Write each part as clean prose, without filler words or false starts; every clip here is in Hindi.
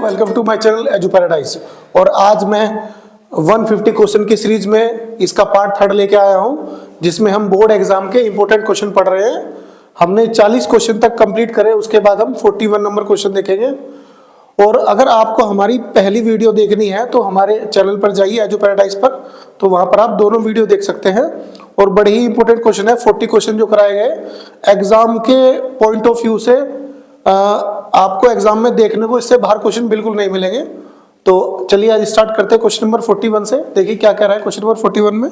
Welcome to my channel Edu Paradise. और आज मैं 150 क्वेश्चन की सीरीज में इसका पार्ट 3 लेके आया हूं, जिसमें हम बोर्ड एग्जाम के इंपॉर्टेंट क्वेश्चन पढ़ रहे हैं। हमने 40 क्वेश्चन तक कंप्लीट करे, उसके बाद हम 41 नंबर क्वेश्चन देखेंगे। और अगर आपको हमारी पहली वीडियो देखनी है तो हमारे चैनल पर जाइए एजू पैराडाइज पर, तो वहां पर आप दोनों वीडियो देख सकते हैं। और बड़े ही इंपॉर्टेंट क्वेश्चन है, 40 क्वेश्चन जो कराए गए एग्जाम के पॉइंट ऑफ व्यू से। आपको एग्जाम में देखने को इससे बाहर क्वेश्चन बिल्कुल नहीं मिलेंगे। तो चलिए आज स्टार्ट करते हैं क्वेश्चन नंबर 41 से। देखिए क्या कह रहा है क्वेश्चन नंबर 41 में।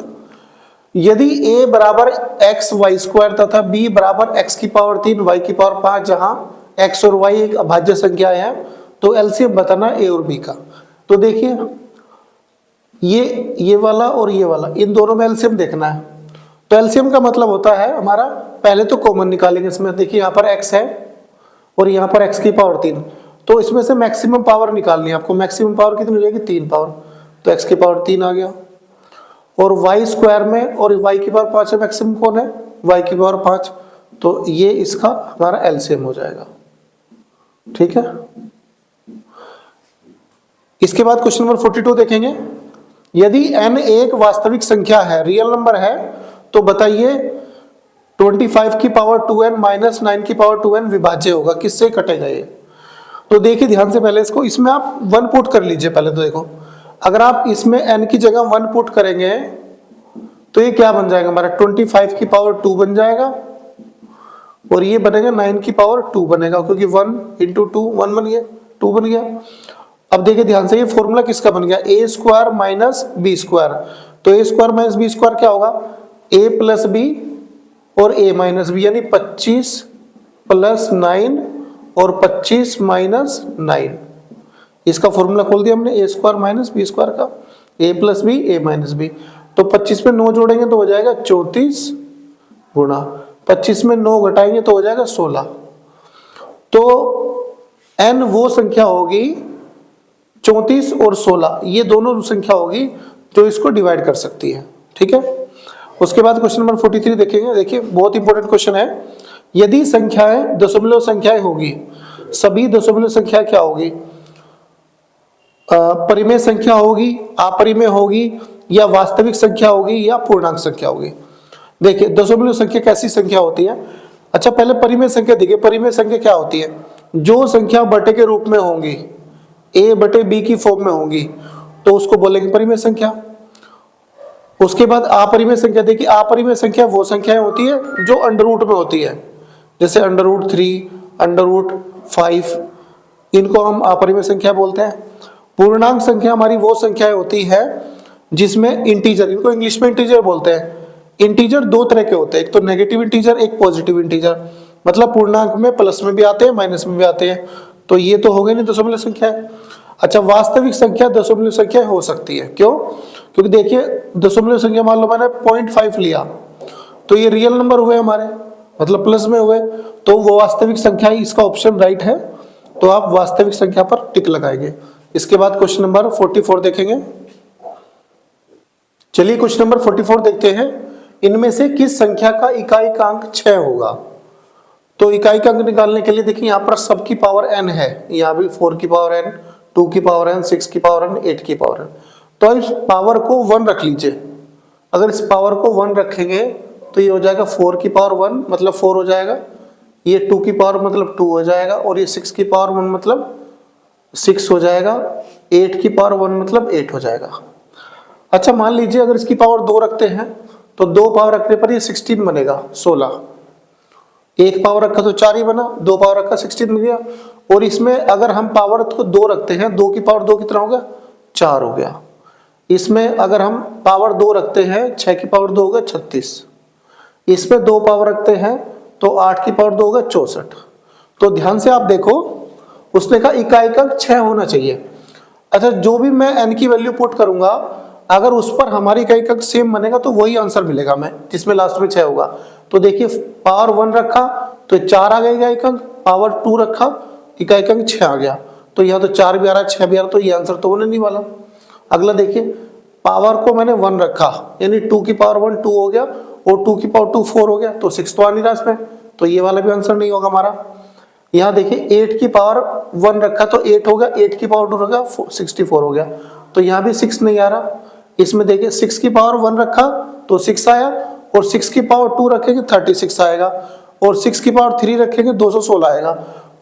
यदि a बराबर एक्स वाई स्क्वायर तथा b बराबर x की पावर 3 y की पावर 5, जहां x और y एक अभाज्य संख्या है, तो एलसीएम बताना a और b का। तो देखिए ये वाला और ये वाला, इन दोनों में एलसीएम देखना है। तो एलसीएम का मतलब होता है हमारा, पहले तो कॉमन निकालेंगे इसमें। देखिए यहाँ पर x है और यहाँ पर x की पावर 3, तो इसमें से मैक्सिमम पावर निकालनी है आपको। मैक्सिमम पावर कितनी हो जाएगी? 3 पावर, तो x की पावर 3 आ गया। और y स्क्वायर में और y की पावर 5 है, मैक्सिमम कौन है? y की पावर 5, तो ये इसका हमारा एलसीएम हो जाएगा। ठीक है। इसके बाद क्वेश्चन नंबर 42 देखेंगे। यदि n एक वास्तविक संख्या है, रियल नंबर है, तो बताइए 25 की पावर 2n माइनस 9 की पावर 2n विभाज्य होगा, किससे कटेगा ये? तो देखिए ध्यान से, पहले इसको, इसमें आप 1 पुट कर लीजिए पहले। तो देखो, अगर आप इसमें n की जगह 1 पुट करेंगे तो ये क्या बन जाएगा हमारा? 25 की पावर 2 बन जाएगा, और ये बनेगा 9 की पावर 2 बनेगा, क्योंकि 1 इंटू 2 1 बन गया, 2 बन गया। अब देखिए ध्यान से, ये फॉर्मूला किसका बन गया? ए स्क्वायर माइनस बी स्क्वायर। तो ए स्क्वायर माइनस बी स्क्वायर क्या होगा? ए प्लस बी और a माइनस बी, यानी 25 प्लस 9 और 25 माइनस 9। इसका फॉर्मूला खोल दिया हमने, a square minus b square का, a plus b a minus b. तो 25 में 9 जोड़ेंगे तो हो जाएगा 34 गुणा 25 में 9 घटाएंगे तो हो जाएगा 16। तो n वो संख्या होगी 34 और 16, ये दोनों संख्या होगी जो इसको डिवाइड कर सकती है। ठीक है। उसके बाद क्वेश्चन नंबर 43 देखेंगे। देखिए बहुत इंपॉर्टेंट क्वेश्चन है। यदि संख्याएं दशमलव संख्याएं होगी, सभी दशमलव संख्या क्या होगी? परिमेय संख्या होगी, अपरिमेय होगी, या वास्तविक संख्या होगी, या पूर्णांक संख्या होगी। देखिए दशमलव संख्या कैसी संख्या होती है? अच्छा पहले परिमेय संख्या देखिए। परिमेय संख्या क्या होती है? जो संख्या बटे के रूप में होंगी, a बटे b की फॉर्म में होंगी, तो उसको बोलेंगे परिमेय संख्या। उसके बाद अपरिमेय संख्या। देखिए अपरिमेय संख्या वो संख्याएं होती है जो अंडर रूट में होती है, जैसे अंडर रूट 3, अंडर रूट 5, इनको हम अपरिमेय संख्या बोलते हैं। पूर्णांक संख्या हमारी वो संख्याएं होती है जिसमें इंटीजर, इनको इंग्लिश में इंटीजर बोलते हैं। इंटीजर दो तरह के होते हैं, एक तो नेगेटिव इंटीजर, एक पॉजिटिव इंटीजर। मतलब पूर्णांक में प्लस में भी आते हैं, माइनस में भी आते हैं। तो ये तो हो गई नहीं दशमलव संख्या है। अच्छा वास्तविक संख्या दशमलव संख्या हो सकती है, क्यों? क्योंकि देखिए दशमलव संख्या, मान लो मैंने 0.5 लिया, तो ये रियल नंबर हुए हमारे, मतलब प्लस में हुए, तो वो वास्तविक संख्या ही, इसका ऑप्शन राइट है। तो आप वास्तविक संख्या पर टिक लगाएंगे। इसके बाद क्वेश्चन नंबर 44 देखेंगे। चलिए क्वेश्चन नंबर 44 देखते हैं। इनमें से किस संख्या का इकाई का अंक 6 होगा? तो इकाई का अंक निकालने के लिए देखिए, यहाँ पर सबकी पावर n है, यहाँ भी 4 की पावर n, 2 की पावर n, 6 की पावर n, 8 की पावर n। तो इस पावर को 1 रख लीजिए। अगर इस पावर को 1 रखेंगे तो ये हो जाएगा 4 की पावर 1 मतलब 4 हो जाएगा, ये 2 की पावर मतलब 2 हो जाएगा, और ये 6 की पावर 1 मतलब 6 हो जाएगा, 8 की पावर 1 मतलब 8 हो जाएगा। अच्छा मान लीजिए अगर इसकी पावर 2 रखते हैं तो 2 पावर रखने पर ये 16 बनेगा, 16। 1 पावर रखा तो 4 ही बना, 2 पावर रखा 16 बन गया। और इसमें अगर हम पावर को 2 रखते हैं, 2 की पावर 2 कितना हो गया? 4 हो गया। इसमें अगर हम पावर 2 रखते हैं, 6 की पावर 2 होगा 36। इसमें 2 पावर रखते हैं तो 8 की पावर 2 होगा 64। तो ध्यान से आप देखो, उसने कहा इकाई का 6 होना चाहिए। अच्छा जो भी मैं n की वैल्यू पुट करूंगा, अगर उस पर हमारी इकाई का सेम बनेगा तो वही आंसर मिलेगा मैं, जिसमें लास्ट में 6 होगा। तो देखिए पावर 1 रखा तो 4 आ गया इकाई का अंक, पावर 2 रखा इकाई का अंक 6 आ गया। तो यहाँ तो 4 भी आ रहा, 6 भी आ रहा, तो ये आंसर तो होने नहीं वाला। अगला देखिए, पावर को मैंने 1 रखा, यानी 2 की पावर 1 2 हो गया, और 2 की पावर 2 4 हो गया, तो 6 तो आ नहीं रहा इसमें, तो ये वाला भी आंसर नहीं होगा हमारा। यहाँ देखिए 8 की पावर 1 रखा तो 8 होगा, 8 की पावर 2 रखा 64 हो गया। तो यहाँ भी 6 नहीं आ रहा। इसमें देखिए 6 की पावर 1 रखा तो 6 आया, और 6 की पावर 2 रखेंगे 36 आएगा, और 6 की पावर 3 रखेंगे 216 आएगा।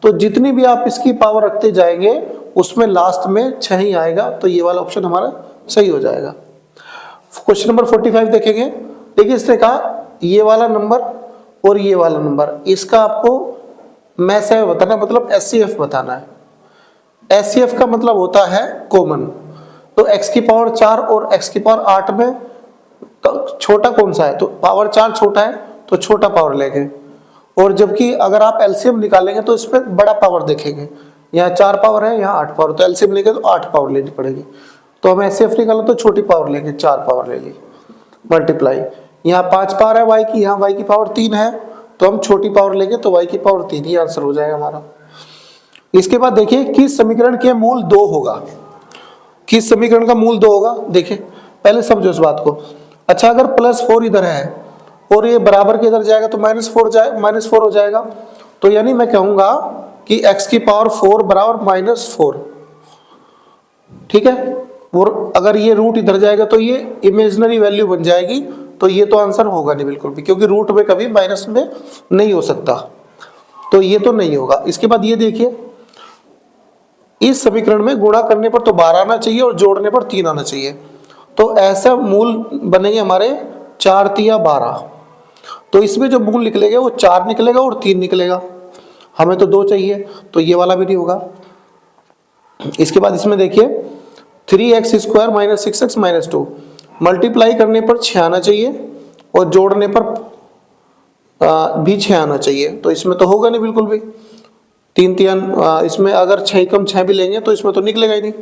तो जितनी भी आप इसकी पावर रखते जाएंगे उसमें लास्ट में 6 ही आएगा। तो ये वाला ऑप्शन हमारा सही हो जाएगा। क्वेश्चन नंबर 45 देखेंगे। देखिए इसने कहा ये वाला नंबर और ये वाला नंबर, इसका आपको मैथ से बताना, मतलब एचसीएफ बताना है। एचसीएफ का मतलब होता है कॉमन। तो x की पावर 4 और x की पावर 8 में तो छोटा कौन सा है, तो पावर 4 छोटा है तो छोटा पावर लेंगे। और जबकि अगर आप एलसीएम निकालेंगे तो इस पर बड़ा पावर देखेंगे। यहाँ 4 पावर है, यहाँ 8 पावर, तो एलसीएम लेंगे तो 8 पावर लेनी पड़ेगी। तो हम एचसीएफ निकालें तो छोटी पावर लेंगे, 4 पावर ले ली, मल्टीप्लाई। यहाँ 5 पावर है y की, यहाँ y की पावर 3 है तो हम छोटी पावर लेंगे तो y की पावर 3 ही आंसर हो जाएगा हमारा। इसके बाद देखिए किस समीकरण के मूल 2 होगा, किस समीकरण का मूल 2 होगा। देखिए पहले समझो इस बात को। अच्छा अगर +4 इधर है और ये बराबर के इधर जाएगा तो -4 हो जाएगा। तो यानी मैं कहूंगा कि x की पावर 4 बराबर -4, ठीक है। और अगर ये रूट इधर जाएगा तो ये इमेजिनरी वैल्यू बन जाएगी, तो ये तो आंसर होगा नहीं बिल्कुल भी, क्योंकि रूट में कभी माइनस में नहीं हो सकता, तो ये तो नहीं होगा। इसके बाद ये देखिए इस समीकरण में गुणा करने पर तो 12 आना चाहिए और जोड़ने पर 3 आना चाहिए। तो ऐसा मूल बनेंगे हमारे 4 तिया 12। तो इसमें जो मूल निकलेगा वो 4 निकलेगा और 3 निकलेगा। हमें तो 2 चाहिए, तो ये वाला भी नहीं होगा। इसके बाद इसमें देखिए 3x² - 6x - 2 मल्टीप्लाई करने पर 6 आना चाहिए और जोड़ने पर भी 6 आना चाहिए। तो इसमें तो होगा नहीं बिल्कुल भी। 3 तिया इसमें अगर 6 कम 6 भी लेंगे तो इसमें तो निकलेगा ही नहीं।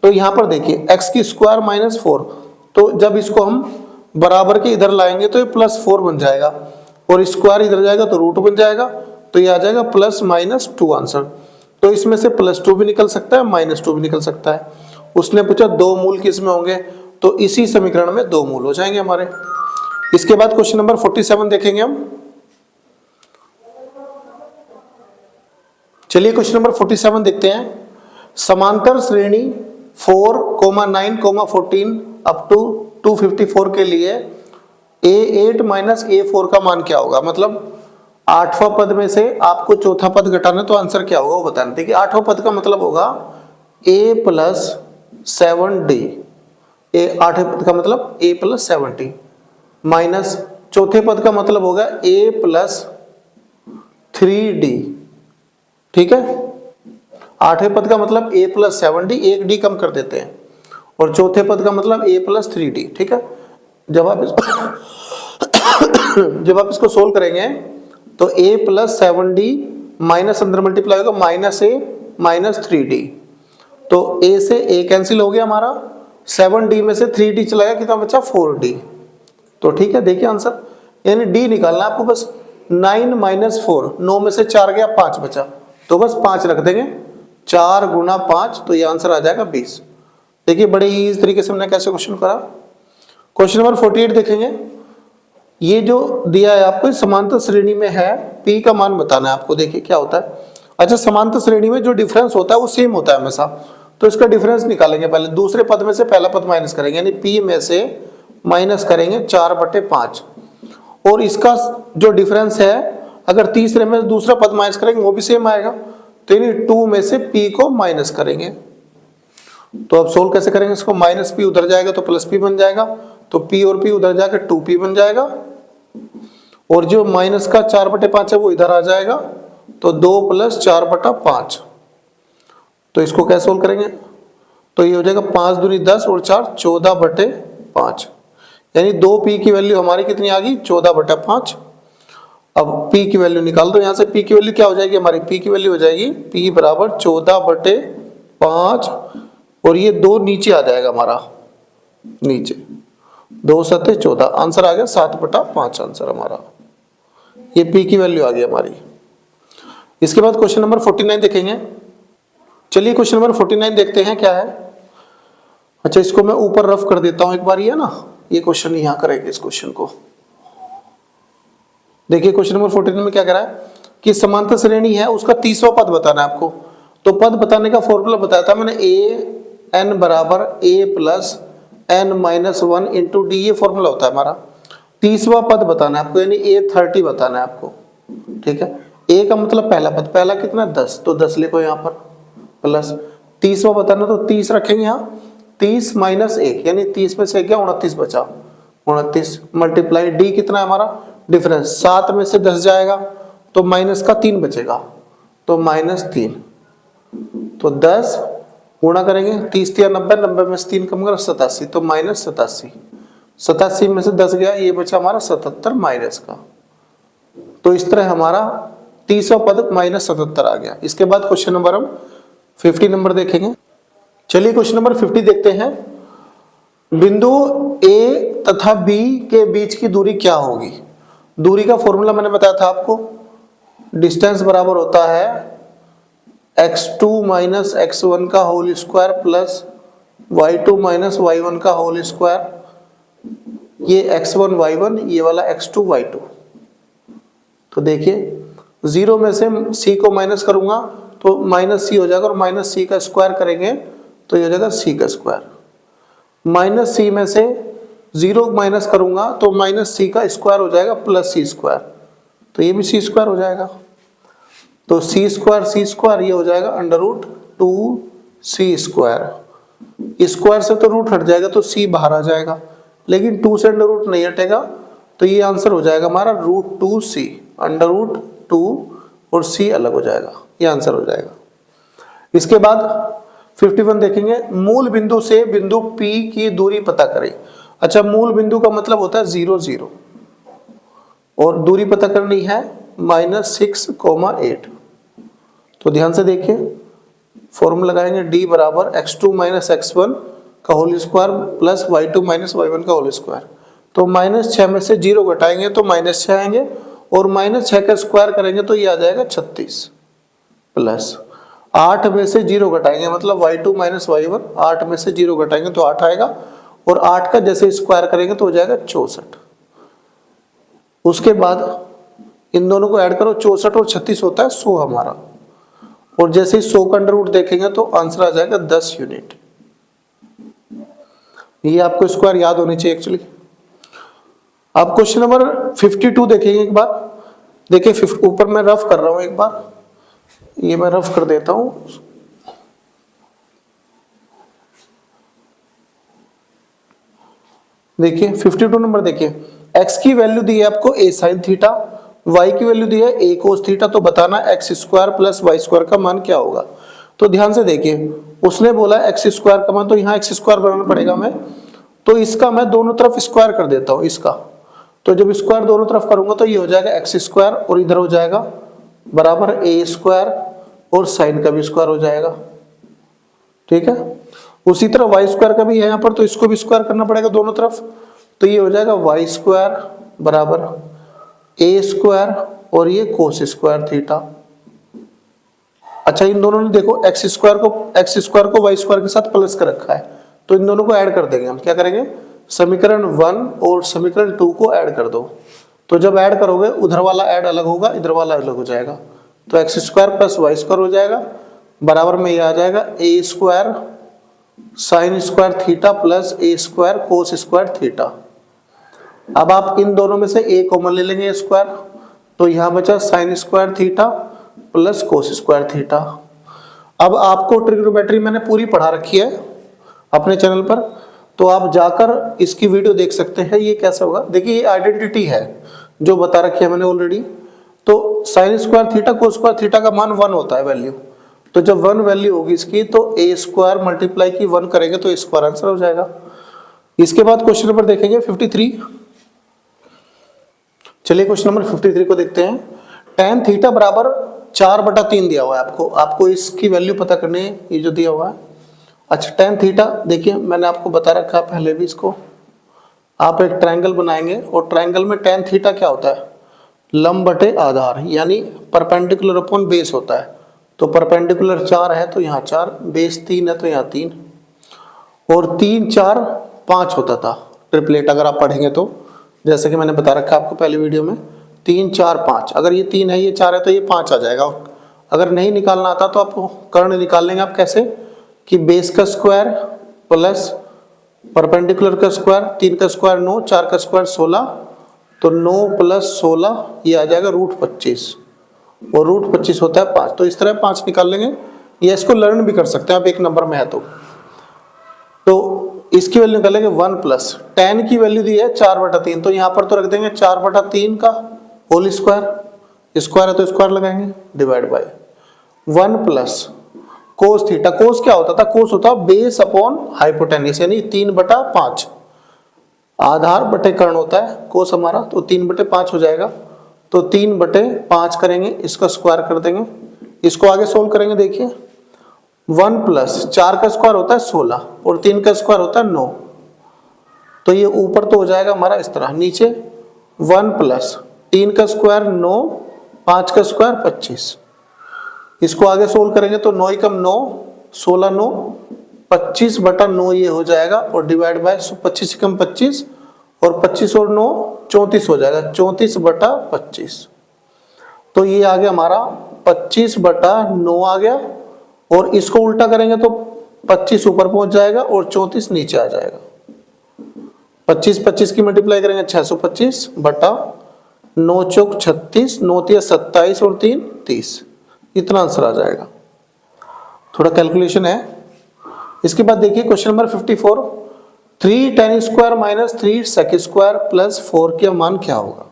तो यहाँ पर देखिए x² - 4, तो जब इसको हम बराबर के इधर लाएंगे तो ये +4 बन जाएगा, और स्क्वायर इधर जाएगा तो रूट बन जाएगा, तो ये आ जाएगा +-2 आंसर। तो इसमें से +2 भी निकल सकता है, -2 भी निकल सकता है। उसने पूछा 2 मूल किस में होंगे, तो इसी समीकरण में 2 मूल हो जाएंगे हमारे। इसके बाद क्वेश्चन नंबर 47 देखेंगे हम। चलिए क्वेश्चन नंबर 47 देखते हैं। समांतर श्रेणी 4, 9, 14 अप टू 254 के लिए A8 - A4 का मान क्या होगा। मतलब 8वां पद में से आपको चौथा पद घटाना, तो आंसर क्या होगा वो बताना। देखिए 8वां पद का मतलब होगा A + 7D। 8वें पद का मतलब A + 7D माइनस चौथे पद का मतलब होगा A + 3D, ठीक है। 8वें पद का मतलब A + 7D, एक D कम कर देते हैं, और चौथे पद का मतलब A + 3D, ठीक है। जब आप इसको सोल्व करेंगे तो A + 7D माइनस अंदर मल्टीप्लाई होगा -A - 3D। तो A से A कैंसिल हो गया हमारा, 7D में से 3D चला गया, कितना बचा 4D। तो ठीक है, देखिए आंसर, यानी D निकालना है आपको बस। 9 - 4, 9 में से 4 गया 5 बचा, तो बस 5 रख देंगे। 4 × 5, तो ये आंसर आ जाएगा 20। देखिए बड़े ही इस तरीके से हमने कैसे क्वेश्चन करा। क्वेश्चन नंबर 48 देखेंगे। ये जो दिया है आपको समांतर श्रेणी में है, P का मान बताना है आपको। देखिए क्या होता है। अच्छा समांतर श्रेणी में जो डिफरेंस होता है वो सेम होता है हमेशा, तो इसका डिफरेंस निकालेंगे। पहले दूसरे पद में से पहला पद माइनस करेंगे, यानी P में से माइनस करेंगे 4/5, और इसका जो डिफरेंस है अगर तीसरे में दूसरा पद माइनस करेंगे वो भी सेम आएगा, तो यानी 2 में से P को माइनस करेंगे। तो अब सोल्व कैसे करेंगे इसको, -P उधर जाएगा तो +P बन जाएगा, तो P और P उधर जाकर 2P बन जाएगा, और जो माइनस का 4/5 है वो इधर आ जाएगा, तो 2 + 4/5। तो इसको कैसे सोल्व करेंगे, तो ये हो जाएगा 5 दूनी 10 और 4 14/5, यानी 2P की वैल्यू हमारी कितनी आ गई 14/5। अब P की वैल्यू निकाल दो। यहाँ से P की वैल्यू क्या हो जाएगी हमारी, P की वैल्यू हो जाएगी P बराबर 14/5, और ये 2 नीचे आ जाएगा हमारा, नीचे 2 × 7 = 14, आंसर आ गया 7/5 आंसर हमारा। ये P की वैल्यू आ गई हमारी। इसके बाद क्वेश्चन नंबर 49 देखेंगे। चलिए क्वेश्चन नंबर 49 देखते हैं क्या है। अच्छा इसको मैं ऊपर रफ कर देता हूं एक बार, ये ना ये क्वेश्चन यहाँ करेंगे। इस क्वेश्चन को देखिए, क्वेश्चन नंबर 49 में क्या कह रहा है, कि समांतर श्रेणी है उसका 30वां पद बताना है आपको। तो पद बताने का फॉर्मूला बताया था मैंने, ए एन बराबर a plus n minus 1 into d, ये फॉर्मूला होता है हमारा। 30वां पद बताना है आपको, यानी ए 30 बताना है आपको, ठीक है। ए का मतलब पहला पद, पहला कितना 10, तो 10 लिखो यहाँ पर, प्लस 30वां बताना तो 30 रखेंगे यहाँ, 30 माइनस 1 यानी 30 में से क्या 29 बचा, 29 मल्टीप्लाई डी कितना है हमारा डिफरेंस, 7 में से 10 जाएगा तो माइनस का 3 बचेगा, तो -3, तो 10 गुणा करेंगे 30 या 90, 90 में से 3 कम करो 87, तो -87, 87 में से 10 गया, ये बचा हमारा 77 माइनस का। तो इस तरह हमारा 30वां पद -77 आ गया। इसके बाद क्वेश्चन नंबर हम 50 नंबर देखेंगे। चलिए क्वेश्चन नंबर 50 देखते हैं। बिंदु ए तथा बी के बीच की दूरी क्या होगी? दूरी का फॉर्मूला मैंने बताया था आपको, डिस्टेंस बराबर होता है x2 माइनस x1 का whole square plus y2 minus y1 का होल स्क्वायर, ये x1 y1, ये वाला x2 y2। तो देखिए 0 में से c को माइनस करूंगा तो माइनस सी हो जाएगा, और माइनस सी का स्क्वायर करेंगे तो ये हो जाएगा c का स्क्वायर, माइनस सी में से 0 माइनस करूंगा तो माइनस सी का स्क्वायर हो जाएगा प्लस सी स्क्वायर, तो ये भी सी स्क्वायर हो जाएगा, तो सी स्क्वायर ये हो जाएगा √2c स्क्वायर। स्क्वायर से तो रूट हट जाएगा तो c बाहर आ जाएगा, लेकिन 2 से अंडर रूट नहीं हटेगा, तो ये आंसर हो जाएगा हमारा √2c, √2 और c अलग हो जाएगा, ये आंसर हो जाएगा। इसके बाद 51 देखेंगे। मूल बिंदु से बिंदु P की दूरी पता करें। अच्छा, मूल बिंदु का मतलब होता है 0 0, और दूरी पता करनी है -6,8। तो ध्यान से देखिए, फॉर्मूला लगाएंगे d बराबर x2 माइनस x1 का whole square plus y2 minus y1 का होल स्क्वायर। तो -6 में से 0 घटाएंगे तो -6 आएंगे, और -6 का स्क्वायर करेंगे तो ये आ जाएगा 36, प्लस 8 में से 0 घटाएंगे मतलब y2 माइनस y1, 8 में से 0 घटाएंगे तो 8 आएगा, और 8 का जैसे स्क्वायर करेंगे तो हो जाएगा 64। उसके बाद इन दोनों को ऐड करो, 64 और 36 होता है 100 हमारा, और जैसे ही 100 का अंडर रूट देखेंगे तो आंसर आ जाएगा 10 यूनिट। ये आपको स्क्वायर याद होनी चाहिए एक्चुअली। अब क्वेश्चन नंबर 52 देखेंगे एक बार। देखिए ऊपर मैं रफ कर रहा हूं एक बार, ये मैं रफ कर देता हूं। देखिए 52 नंबर देखिए, x की वैल्यू दी है आपको a sin थीटा, y की वैल्यू दी है a cos थीटा, तो बताना x square plus y square का मान क्या होगा। तो ध्यान से देखिए, उसने बोला x स्क्वायर का मान, तो यहाँ x स्क्वायर बनाना पड़ेगा मैं, तो इसका मैं दोनों तरफ स्क्वायर कर देता हूँ इसका। तो जब स्क्वायर दोनों तरफ करूंगा तो ये हो जाएगा x स्क्वायर, और इधर हो जाएगा बराबर a स्क्वायर, और साइन का भी स्क्वायर हो जाएगा, ठीक है। उसी तरह y स्क्वायर का भी है यहाँ पर, तो इसको भी स्क्वायर करना पड़ेगा दोनों तरफ, तो ये हो जाएगा y स्क्वायर बराबर a स्क्वायर, और ये कोस स्क्वायर थीटा। अच्छा, इन दोनों ने देखो x स्क्वायर को y स्क्वायर के साथ प्लस कर रखा है, तो इन दोनों को ऐड कर देंगे हम। क्या करेंगे, समीकरण 1 और समीकरण 2 को ऐड कर दो, तो जब ऐड करोगे उधर वाला ऐड अलग होगा, इधर वाला अलग हो जाएगा, तो x square plus y square हो जाएगा, बराबर में ये आ जाएगा a square sine square theta plus a square cos square theta. अब आप इन दोनों में से a कॉमन ले लेंगे स्क्वायर, तो यहां बचा sine square theta plus cos square theta. अब आपको ट्रिग्नोमेट्री मैंने पूरी पढ़ा रखी है अपने चैनल पर, तो आप जाकर इसकी वीडियो देख सकते हैं। ये कैसा होगा, देखिए ये आइडेंटिटी है जो बता रखी है मैंने ऑलरेडी। तो sine square theta cos square theta का मान 1 होता है वैल्यू, तो जब 1 वैल्यू होगी इसकी, तो a स्क्वायर मल्टीप्लाई की 1 करेंगे तो स्क्वायर आंसर हो जाएगा। इसके बाद क्वेश्चन नंबर देखेंगे 53। चलिए क्वेश्चन नंबर 53 को देखते हैं। tan थीटा बराबर 4/3 दिया हुआ है आपको इसकी वैल्यू पता करनी है, ये जो दिया हुआ है। अच्छा, tan थीटा देखिए मैंने आपको बता रखा है पहले भी इसको। आप एक ट्रायंगल बनाएंगे, और ट्रायंगल में tan थीटा क्या होता है, लंब बटे आधार, यानी परपेंडिकुलर अपॉन बेस होता है। तो परपेंडिकुलर 4 है तो यहाँ 4, बेस 3 है तो यहाँ 3, और 3 4 5 होता था ट्रिपलेट अगर आप पढ़ेंगे तो, जैसे कि मैंने बता रखा है आपको पहले वीडियो में। 3 4 5, अगर ये 3 है ये 4 है तो ये 5 आ जाएगा। अगर नहीं निकालना आता तो आप कर्ण निकाल लेंगे। आप कैसे कि बेस का स्क्वायर प्लस परपेंडिकुलर का स्क्वायर, 3 का स्क्वायर 9, 4 का स्क्वायर 16, तो 9 प्लस 16 ये आ जाएगा √25, और √25 होता है 5। तो इस तरह 5 निकाल लेंगे, या इसको लर्न भी कर सकते हैं आप, एक नंबर में है तो इसकी वैल्यू निकालेंगे 1 प्लस tan की वैल्यू दी है 4/3, तो यहाँ पर तो रख देंगे 4/3 का होल स्क्वायर, स्क्वायर है तो स्क्वायर लगाएंगे, divide by 1 plus cos theta. Cos क्या होता था? कोस होता बेस अपॉन हाइपोटेन्यूस, यानी 3/5 आधार बटे कर्ण होता है कोस हमारा, तो 3/5 हो जाएगा। तो 3/5 करेंगे, इसका स्क्वायर कर देंगे, इसको आगे सोल्व करेंगे। देखिए 1 प्लस 4 का स्क्वायर होता है 16 और 3 का स्क्वायर होता है 9, तो ये ऊपर तो हो जाएगा हमारा इस तरह, नीचे 1 प्लस 3 का स्क्वायर 9, 5 का स्क्वायर 25, इसको आगे सोल्व करेंगे तो 9 कम 9, 16 9, 25/9 ये हो जाएगा, और डिवाइड बाय 25 कम 25 और 25 और 9 34 हो जाएगा, 34/25। तो ये आ गया हमारा 25/9 आ गया, और इसको उल्टा करेंगे तो 25 ऊपर पहुंच जाएगा और 34 नीचे आ जाएगा। 25 की मल्टीप्लाई करेंगे 625/9 चौक 36, 9 तिया 27 और 3 30, इतना आंसर आ जाएगा। थोड़ा कैलकुलेशन है। इसके बाद देखिए question number 54, 3 tan square minus 3 sec square plus 4 का मान क्या होगा?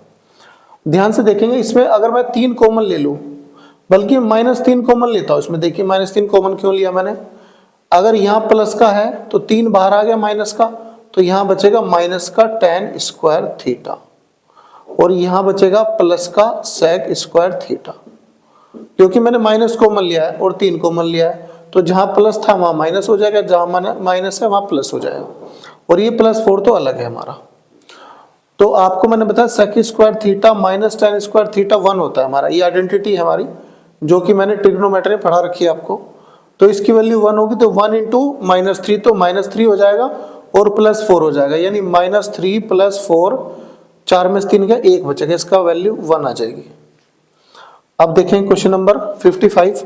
ध्यान से देखेंगे, इसमें अगर मैं 3 कॉमन ले लूं, बल्कि -3 कॉमन लेता हूं इसमें। देखिए -3 कॉमन क्यों लिया मैंने? अगर यहाँ प्लस का है तो 3 बाहर आ गया माइनस का, तो यहाँ बचेगा माइनस का tan स्क्वायर थीटा, और यहाँ बचेगा प्लस का sec स्क्वायर थीटा। क्योंकि मैंने माइनस कॉमन लिया है और 3 कॉमन लिया है, तो जहां प्लस था वहां माइनस हो जाएगा, जहां माइनस है वहां प्लस हो जाएगा, और ये +4 तो अलग है हमारा। तो आपको मैंने बताया sec square theta minus tan square theta 1 होता है हमारा, ये आइडेंटिटी है हमारी, जो कि मैंने ट्रिग्नोमेट्री में पढ़ा रखी है आपको। तो इसकी वैल्यू 1 होगी, तो 1 इंटू -3, तो -3 हो जाएगा और +4 हो जाएगा, यानी -3 + 4, 4 में से 3 गया 1 बचेगा, इसका वैल्यू 1 आ जाएगी। अब देखें क्वेश्चन नंबर 55,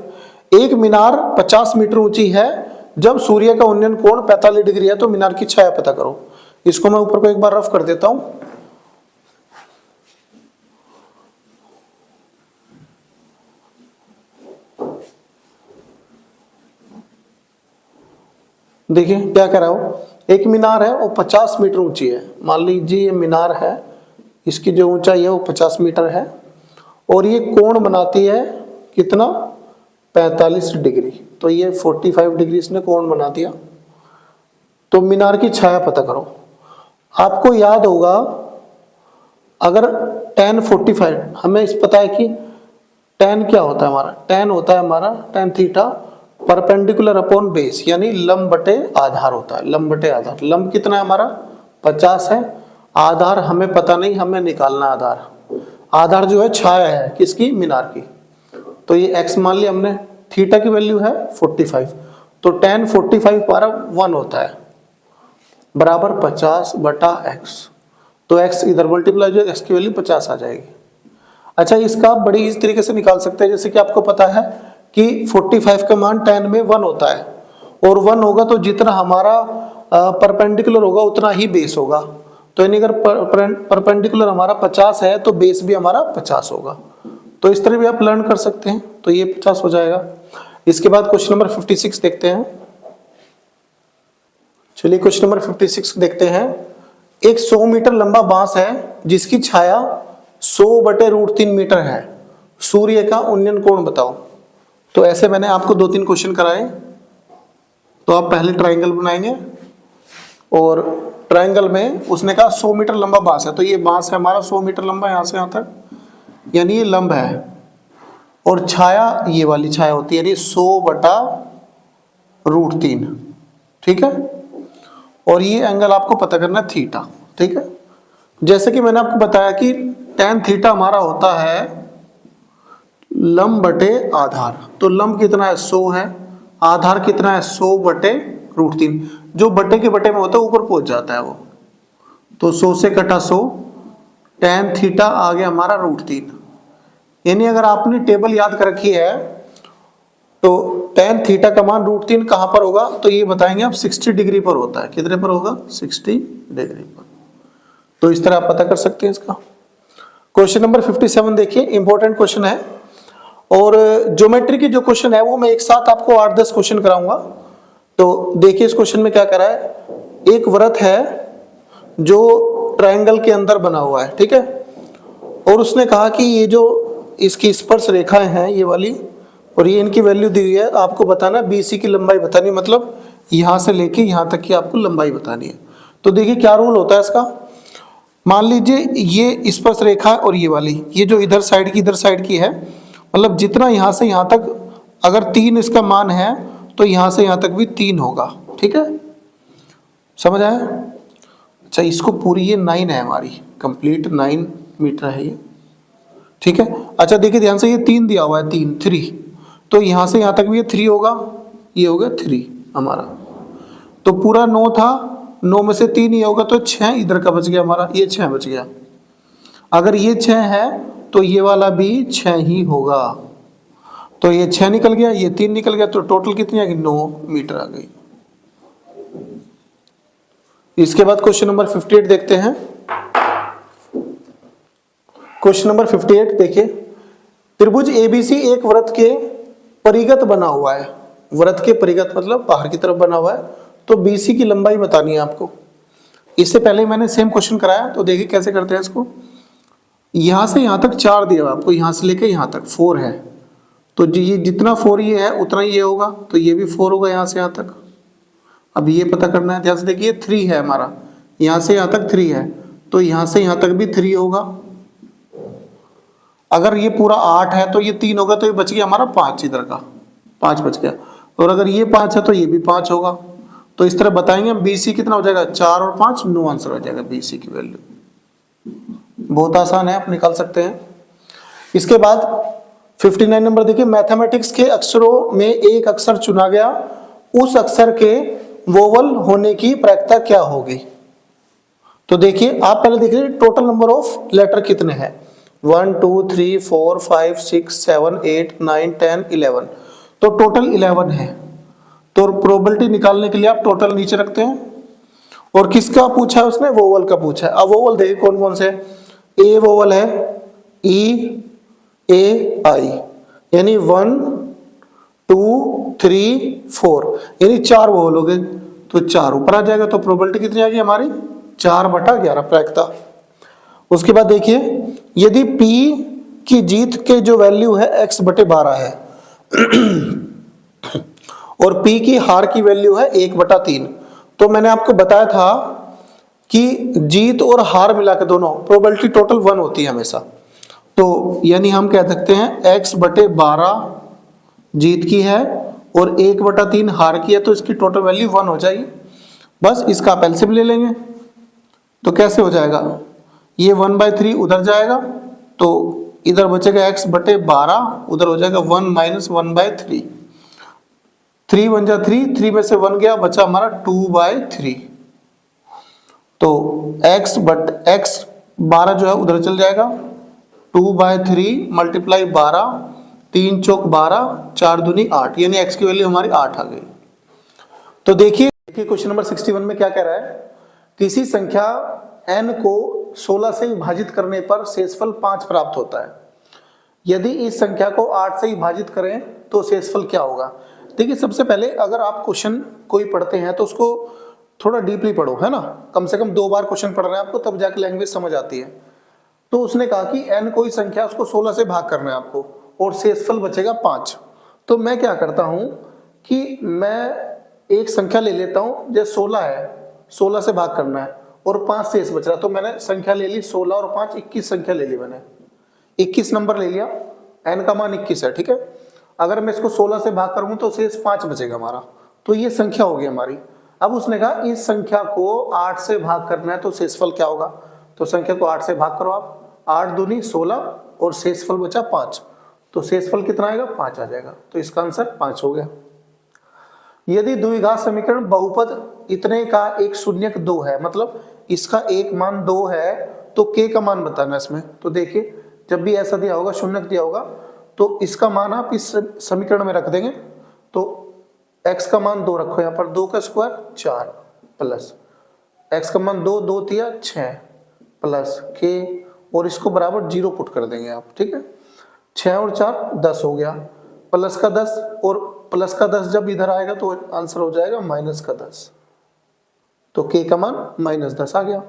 एक मीनार 50 मीटर ऊंची है, जब सूर्य का उन्नयन कोण 45 डिग्री है तो मीनार की छाया पता करो। इसको मैं ऊपर को एक बार रफ कर देता हूं। देखिए क्या कह रहा हूं, एक मीनार है वो 50 मीटर ऊंची है। मान लीजिए ये मीनार है, इसकी जो ऊंचाई है वो 50 मीटर है, और ये कोण बनाती है कितना? 45 डिग्री। तो ये 45 डिग्री इसने कोण बना दिया। तो मीनार की छाया पता करो। आपको याद होगा, अगर tan 45, हमें इस पता है कि tan क्या होता है हमारा? tan होता है हमारा tan theta perpendicular upon base, यानी लंब बटे आधार होता है। लंब बटे आधार, लंब कितना है हमारा? 50 है, आधार हमें पता नहीं, हमें निकालना आधार। आधार जो है छाया है किसकी? मीनार की। तो ये x मान लिया हमने, थीटा की वैल्यू है 45, तो tan 45 हमारा 1 होता है, बराबर 50/x। तो x इधर मल्टीप्लाई हो जाएगा, x की वैल्यू 50 आ जाएगी। अच्छा, इसका आप बड़ी इस तरीके से निकाल सकते हैं, जैसे कि आपको पता है कि 45 का मान tan में 1 होता है, और 1 होगा तो जितना हमारा परपेंडिकुलर होगा उतना ही बेस होगा। तो यानी अगर परपेंडिकुलर हमारा 50 है तो बेस भी हमारा 50 होगा। तो इस तरह भी आप लर्न कर सकते हैं, तो ये 50 हो जाएगा। इसके बाद क्वेश्चन नंबर 56 देखते हैं। चलिए क्वेश्चन नंबर 56 देखते हैं। एक 100 मीटर लंबा बांस है जिसकी छाया 100/√3 मीटर है, सूर्य का उन्नयन कोण बताओ। तो ऐसे मैंने आपको 2-3 क्वेश्चन कराए। तो आप पहले ट्राइंगल बनाएंगे, और ट्राइंगल में उसने कहा 100 मीटर लंबा बांस है, तो ये बांस है हमारा 100 मीटर लंबा यहाँ से यहाँ तक, यानी ये लंब है, और छाया ये वाली छाया होती है, यानी 100/√3, ठीक है। और ये एंगल आपको पता करना है थीटा, ठीक है। जैसे कि मैंने आपको बताया कि tan थीटा हमारा होता है लंब बटे आधार। तो लंब कितना है? 100 है, आधार कितना है? 100/√3। जो बटे के बटे में होता है ऊपर पहुंच जाता है वो, तो 100 से कटा 100, tan थीटा आ गया हमारा √3। यानी अगर आपने टेबल याद कर रखी है तो tan थीटा का मान √3 कहां पर होगा, तो ये बताएंगे आप 60 डिग्री पर होता है। कितने पर होगा? 60 डिग्री पर। तो इस तरह आप पता कर सकते हैं इसका। क्वेश्चन नंबर 57 देखिए, इंपॉर्टेंट क्वेश्चन है। और ज्योमेट्री की जो क्वेश्चन है वो मैं एक साथ आपको 8-10 क्वेश्चन कराऊंगा। तो देखिए इस क्वेश्चन में क्या करा है, एक वृत्त है जो ट्रायंगल के अंदर बना हुआ है, ठीक है। और उसने कहा कि ये जो इसकी स्पर्श रेखाएं हैं ये वाली, और ये इनकी वैल्यू दी हुई है, आपको बताना BC की लंबाई बतानी, मतलब यहां से लेके यहां तक की आपको लंबाई बतानी है। तो देखिए क्या रूल होता है इसका। मान लीजिए ये स्पर्श रेखा और ये वाली, ये जो इधर साइड की है, मतलब जितना यहां से यहां तक अगर 3 इसका मान है तो यहां से यहां तक भी 3 होगा, ठीक है, समझ आया। अच्छा इसको पूरी ये 9 है हमारी, कंप्लीट 9 मीटर है ये, ठीक है। अच्छा देखिए ध्यान से, ये 3 दिया हुआ है, 3 तो यहां से यहां तक भी ये 3 होगा, ये होगा 3 हमारा। तो पूरा 9 था, 9 में से 3 ये होगा तो 6 इधर का बच गया हमारा, ये 6 बच गया। अगर ये 6 है तो ये वाला भी 6 ही होगा। तो ये 6 निकल गया, ये 3 निकल गया, तो टोटल कितनी आ गई? 9 मीटर आ गई। इसके बाद क्वेश्चन नंबर 58 देखते हैं। क्वेश्चन नंबर 58 देखिए, त्रिभुज ABC एक वृत्त के परिगत बना हुआ है। वृत्त के परिगत मतलब बाहर की तरफ बना हुआ है। तो BC की लंबाई बतानी है आपको। इससे पहले मैंने सेम क्वेश्चन कराया, तो देखिए कैसे करते हैं इसको। यहां से यहां तक 4 दिया हुआ आपको, यहां से लेके यहां तक 4 है, तो ये जितना 4 ये है उतना ही ये होगा, तो ये भी 4 होगा यहां से यहां तक। अब ये पता करना है, ध्यान से देखिए 3 है हमारा, यहां से यहां तक 3 है, तो यहां से यहां तक भी 3 होगा। अगर ये पूरा 8 है तो ये 3 होगा, तो ये बच गया हमारा 5, इधर का 5 बच गया। और अगर ये 5 है तो ये भी 5 होगा। तो इस तरह बताएंगे हम BC कितना हो जाएगा, 4 और 5 9 आंसर हो जाएगा BC की वैल्यू। बहुत आसान है, आप निकाल सकते हैं। इसके बाद 59 नंबर देखिए, मैथमेटिक्स के अक्षरों में एक अक्षर चुना गया, उस अक्षर के वोवल होने की प्रायिकता क्या होगी। तो देखिए आप पहले देखिए टोटल नंबर ऑफ लेटर कितने हैं, 1 2 3 4 5 6 7 8 9 10 11, तो टोटल 11 है। तो प्रोबेबिलिटी निकालने के लिए आप टोटल नीचे रखते हैं। और किसका पूछा है उसने, वोवल का पूछा है। अब वोवल देखिए कौन कौन से, ए वोवल है, ई ए आई, यानी 1 2 3 4, यानी 4 वोवल हो गए, तो 4 ऊपर आ जाएगा। तो प्रोबेबिलिटी कितनी आ गई हमारी, 4/11 प्रायिकता। उसके बाद देखिए, यदि P की जीत के जो वैल्यू है x/12 है और P की हार की वैल्यू है 1/3, तो मैंने आपको बताया था कि जीत और हार मिला के दोनों प्रोबेबिलिटी टोटल 1 होती है हमेशा। तो यानी हम कह सकते हैं x/12 जीत की है और 1/3 हार की है, तो इसकी टोटल वैल्यू 1 हो जाएगी। बस इसका आप एलसीएम ले लेंगे, तो कैसे हो जाएगा, ये 1/3 उधर जाएगा, तो इधर बचेगा x/12, उधर हो जाएगा 1 - 1/3, 3 1 जा 3, 3 में से 1 गया, बचा हमारा 2/3। तो x/12 जो है उधर चल जाएगा, 2/3 × 12, 3 चौक 12, 4 दूनी 8, यानी x की वैल्यू हमारी 8 आ गई। तो देखिए क्वेश्चन नंबर 61 में क्या कह रहा है, किसी संख्या n को 16 से विभाजित करने पर शेषफल 5 प्राप्त होता है। यदि इस संख्या को 8 से विभाजित करें तो शेषफल क्या होगा। देखिए सबसे पहले अगर आप क्वेश्चन कोई पढ़ते हैं तो उसको थोड़ा डीपली पढ़ो, है ना, कम से कम 2 बार क्वेश्चन पढ़ रहे हैं आपको, तब जाके लैंग्वेज समझ आती है। तो उसने कहा कि n कोई संख्या, उसको 16 से भाग करना है आपको और शेषफल बचेगा 5। तो मैं क्या करता हूं कि मैं एक संख्या ले लेता हूं, जैसे 16 है, 16 से भाग करना है और 5 शेष बच रहा, तो मैंने संख्या ले ली 16 और 5 21 संख्या ले ली, मैंने 21 नंबर ले लिया, n का मान 21 है, ठीक है। अगर मैं इसको 16 से भाग करूंगा तो शेष 5 बचेगा हमारा, तो ये संख्या होगी हमारी। अब उसने कहा इस संख्या को 8 से भाग करना है तो शेषफल क्या होगा। तो संख्या को 8 से भाग करो आप, 8 दूनी 16 और शेषफल बचा 5, तो शेषफल कितना आएगा, 5 आ जाएगा। तो इसका आंसर 5 हो गया। यदि द्विघात समीकरण बहुपद इतने का एक शून्यक 2 है, मतलब इसका एक मान 2 है तो k का मान बताना है इसमें। तो देखिए जब भी ऐसा दिया होगा, शून्य दिया होगा, तो इसका मान आप इस समीकरण में रख देंगे। तो x का मान 2 रखो यहाँ पर, 2 का स्क्वायर 4 प्लस x का मान 2, 2 तिया 6 प्लस k, और इसको बराबर 0 पुट कर देंगे आप, ठीक है। 6 और 4 10 हो गया, प्लस का 10, और प्लस का 10 जब इधर आएगा तो आंसर हो जाएगा माइनस का 10। तो k का मान माइनस 10 आ गया।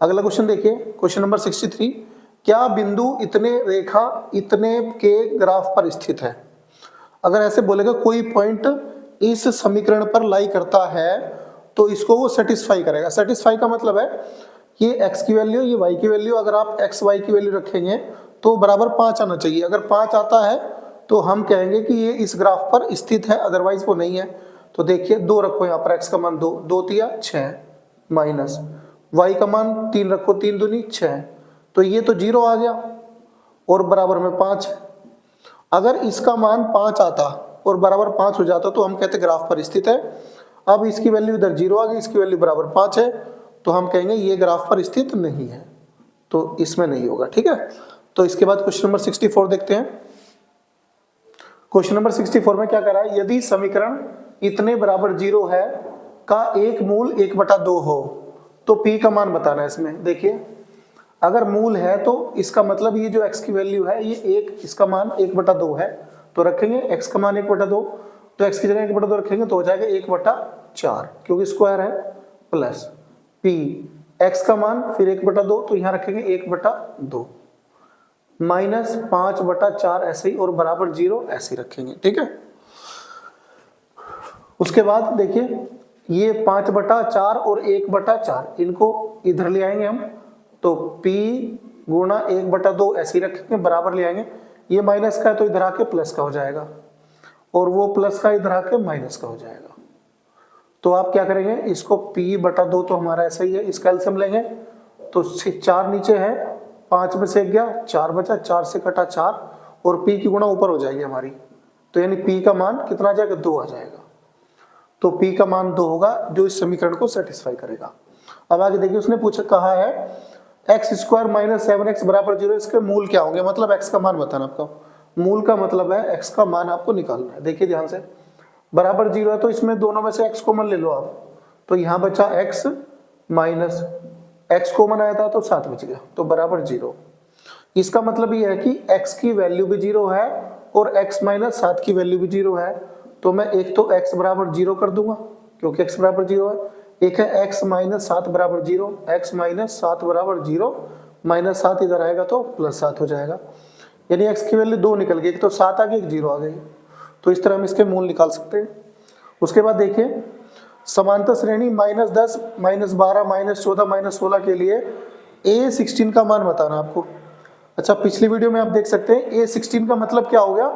अगला क्वेश्चन देखिए, क्वेश्चन नंबर 63। क्या बिंदु इतने रेखा इतने के ग्राफ पर स्थित है? अगर ऐसे बोलेगा कोई पॉइंट इस समीकरण पर लाई करता है तो इसको वो सेटिस्फाई करेगा। सेटिस्फाई का मतलब है ये x की वैल्यू, ये y की वैल्यू, अगर आप x y की वैल्यू रखेंगे तो बराबर 5 आना चाहिए। अगर 5 आता है तो हम कहेंगे कि ये इस ग्राफ पर स्थित है, अदरवाइज वो नहीं है। तो देखिए 2 रखो यहाँ पर, x का मान 2, 2 तिया 6 माइनस y का मान 3 रखो, 3 दूनी 6, तो ये तो 0 आ गया और बराबर में 5 है। अगर इसका मान 5 आता और बराबर 5 हो जाता तो हम कहते ग्राफ पर स्थित है। अब इसकी वैल्यू इधर 0 आ गई, इसकी वैल्यू बराबर 5 है, तो हम कहेंगे ये ग्राफ पर स्थित नहीं है, तो इसमें नहीं होगा, ठीक है। तो इसके बाद क्वेश्चन नंबर 64 देखते हैं। क्वेश्चन नंबर 64 में क्या कर रहा है, यदि समीकरण इतने बराबर 0 है का एक मूल 1/2 हो तो p का मान बताना है इसमें। देखिए अगर मूल है तो इसका मतलब ये जो x की वैल्यू है ये एक, इसका मान 1/2 है, तो रखेंगे x का मान 1/2, तो x की जगह 1/2 रखेंगे तो हो जाएगा 1/4, क्योंकि स्क्वायर है, प्लस p x का मान फिर 1/2, तो यहाँ रखेंगे 1/2 माइनस 5/4 ऐसे ही, और बराबर 0 ऐसे ही रखेंगे, ठीक है। उसके बाद देखिए ये 5/4 और 1/4 इनको इधर ले आएंगे हम, तो p गुणा 1/2 ऐसे ही रखेंगे, बराबर ले आएंगे। ये माइनस का है तो इधर आके प्लस का हो जाएगा, और वो प्लस का इधर आके माइनस का हो जाएगा। तो आप क्या करेंगे, इसको p/2 तो हमारा ऐसा ही है, इसका एलसीएम लेंगे तो 4 नीचे है, 5 में से 1 गया, 4 बचा, 4 से कटा 4, और p की गुणा ऊपर हो जाएगी हमारी, तो यानी p का मान कितना आ जाएगा, 2 आ जाएगा। तो p का मान 2 होगा जो इस समीकरण को सेटिस्फाई करेगा। अब आगे देखिए, उसने पूछा कहा है x² माइनस 7x बराबर 0, इसके मूल क्या होंगे, मतलब x का मान बताना आपका। मूल का मतलब है x का मान आपको निकालना है। देखिए ध्यान से, बराबर 0 है तो इसमें दोनों में से x कॉमन ले लो आप, तो यहाँ बचा x माइनस x कॉमन आया था तो 7 बच गया, तो बराबर 0। इसका मतलब ये है कि x की वैल्यू भी 0 है और x माइनस 7 की वैल्यू भी 0 है, तो मैं एक तो x बराबर 0 कर दूंगा क्योंकि x बराबर 0 है, एक है x माइनस 7 बराबर 0, x माइनस 7 बराबर 0, माइनस 7 इधर आएगा तो प्लस 7 हो जाएगा, यानी x की वैल्यू 2 निकल गई, एक तो 7 आ गई, एक 0 आ गई। तो इस तरह हम इसके मूल निकाल सकते हैं। उसके बाद देखिए समांतर श्रेणी -10, -12, -14, -16 के लिए a16 का मान बताना आपको। अच्छा, पिछली वीडियो में आप देख सकते हैं a16 का मतलब क्या हो गया,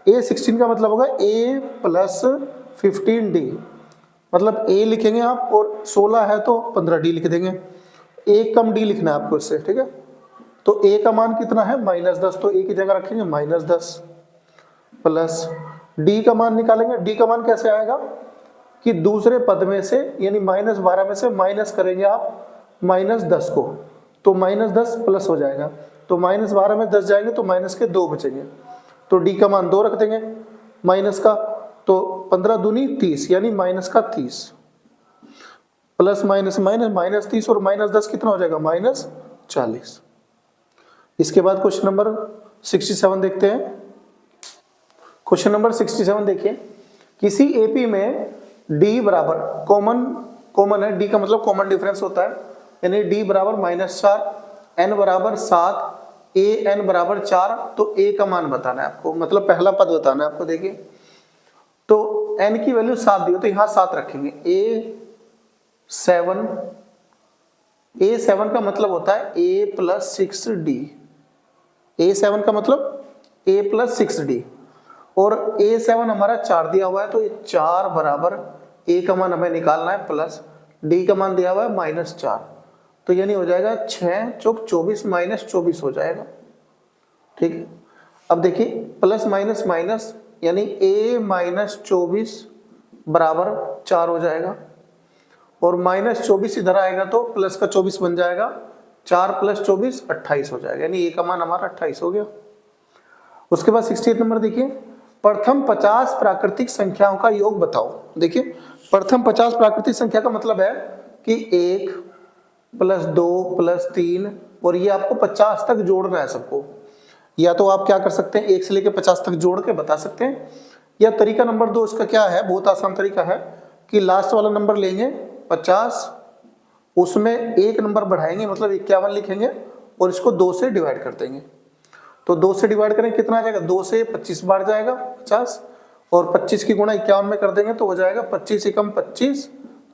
a16 का मतलब होगा a प्लस 15d, मतलब a लिखेंगे आप और 16 है तो 15d लिख देंगे, एक कम d लिखना है आपको इससे, ठीक है। तो a का मान कितना है, -10, तो a की जगह रखेंगे -10 प्लस d का मान निकालेंगे। d का मान कैसे आएगा कि दूसरे पद में से यानी -12 में से माइनस करेंगे आप -10 को, तो -10 प्लस हो जाएगा, तो -12 में 10 जाएंगे तो माइनस के 2 बचेंगे, तो d का मान 2 रख देंगे माइनस का, तो 15 दूनी 30 यानी माइनस का 30 प्लस माइनस माइनस 30 और -10 कितना हो जाएगा, -40। इसके बाद क्वेश्चन नंबर 67 देखते हैं। क्वेश्चन नंबर 67 देखिए, किसी एपी में d बराबर कॉमन है, d का मतलब कॉमन डिफरेंस होता है, यानी d बराबर -4, n बराबर 7, a n बराबर 4, तो a का मान बताना है आपको, मतलब पहला पद बताना है आपको। देखिए तो n की वैल्यू 7 दी हो तो यहाँ 7 रखेंगे, a7 का मतलब होता है a प्लस 6d, a7 का मतलब a प्लस 6d, और a7 हमारा 4 दिया हुआ है, तो ये 4 बराबर a का मान हमें निकालना है प्लस d का मान दिया हुआ है -4, तो यानी हो जाएगा 6 चौक 24 -24 हो जाएगा, ठीक है। अब देखिए प्लस माइनस माइनस यानी a -24 बराबर 4 हो जाएगा, और -24 इधर आएगा तो प्लस का 24 बन जाएगा, 4 + 24 28 हो जाएगा, यानी ए का मान हमारा 28 हो गया। उसके बाद 68 नंबर देखिए, प्रथम 50 प्राकृतिक संख्याओं का योग बताओ। देखिए प्रथम 50 प्राकृतिक संख्या का मतलब है कि 1 + 2 + 3 और ये आपको 50 तक जोड़ना है सबको। या तो आप क्या कर सकते हैं, 1 से लेकर 50 तक जोड़ के बता सकते हैं, या तरीका नंबर 2 इसका क्या है, बहुत आसान तरीका है कि लास्ट वाला नंबर लेंगे 50, उसमें एक नंबर बढ़ाएंगे मतलब 51 लिखेंगे और इसको 2 से डिवाइड कर देंगे। तो 2 से डिवाइड करें कितना आ जाएगा, 2 से 25 बार जाएगा 50, और 25 की गुणा 51 में कर देंगे तो हो जाएगा 25 एकम 25,